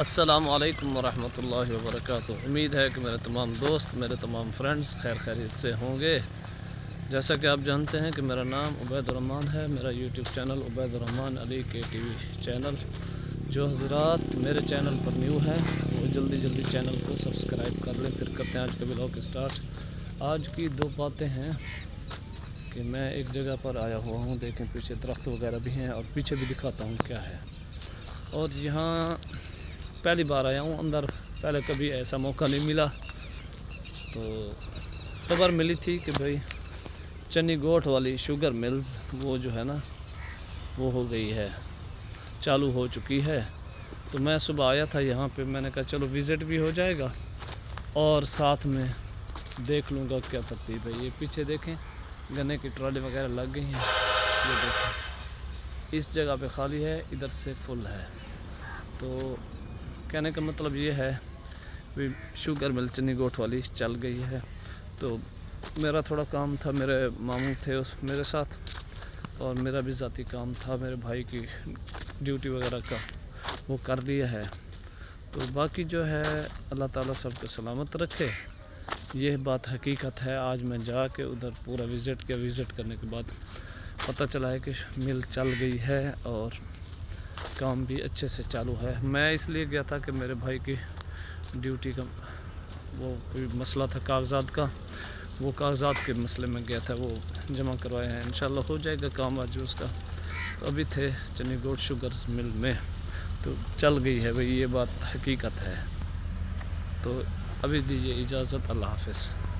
السلام علیکم ورحمۃ اللہ وبرکاتہ۔ امید ہے کہ میرے تمام دوست، میرے تمام فرینڈز خیر خیریت سے ہوں گے۔ جیسا کہ آپ جانتے ہیں کہ میرا نام عبید الرحمن ہے، میرا یوٹیوب چینل عبید الرحمن علی کے ٹی وی چینل۔ جو حضرات میرے چینل پر نیو ہیں وہ جلدی چینل کو سبسکرائب کر لیں۔ پھر کرتے ہیں آج کا ولاگ اسٹارٹ۔ آج کی دو باتیں ہیں کہ میں ایک جگہ پر آیا ہوا ہوں، دیکھیں پیچھے درخت وغیرہ بھی ہیں اور پیچھے بھی دکھاتا ہوں کیا ہے۔ اور یہاں پہلی بار آیا ہوں اندر، پہلے کبھی ایسا موقع نہیں ملا، تو خبر ملی تھی کہ بھائی چنی گوٹ والی شوگر ملز وہ جو ہے نا وہ ہو گئی ہے، چالو ہو چکی ہے۔ تو میں صبح آیا تھا یہاں پہ، میں نے کہا چلو وزٹ بھی ہو جائے گا اور ساتھ میں دیکھ لوں گا کیا ترتیب ہے۔ یہ پیچھے دیکھیں گنے کی ٹرالی وغیرہ لگ گئی ہیں، یہ دیکھیں اس جگہ پہ خالی ہے، ادھر سے فل ہے۔ تو کہنے کا مطلب یہ ہے کہ شوگر مل چنی گوٹ والی چل گئی ہے۔ تو میرا تھوڑا کام تھا، میرے ماموں تھے میرے ساتھ، اور میرا بھی ذاتی کام تھا، میرے بھائی کی ڈیوٹی وغیرہ کا وہ کر لیا ہے۔ تو باقی جو ہے اللہ تعالیٰ سب کو سلامت رکھے، یہ بات حقیقت ہے۔ آج میں جا کے ادھر پورا وزٹ کیا، وزٹ کرنے کے بعد پتہ چلا ہے کہ مل چل گئی ہے اور کام بھی اچھے سے چالو ہے۔ میں اس لیے گیا تھا کہ میرے بھائی کی ڈیوٹی کا وہ کوئی مسئلہ تھا کاغذات کا، وہ کاغذات کے مسئلے میں گیا تھا، وہ جمع کروائے ہیں، انشاءاللہ ہو جائے گا کام آج اس کا۔ تو ابھی تھے چنی گوٹ شوگر مل میں، تو چل گئی ہے بھئی، یہ بات حقیقت ہے۔ تو ابھی دیجیے اجازت، اللہ حافظ۔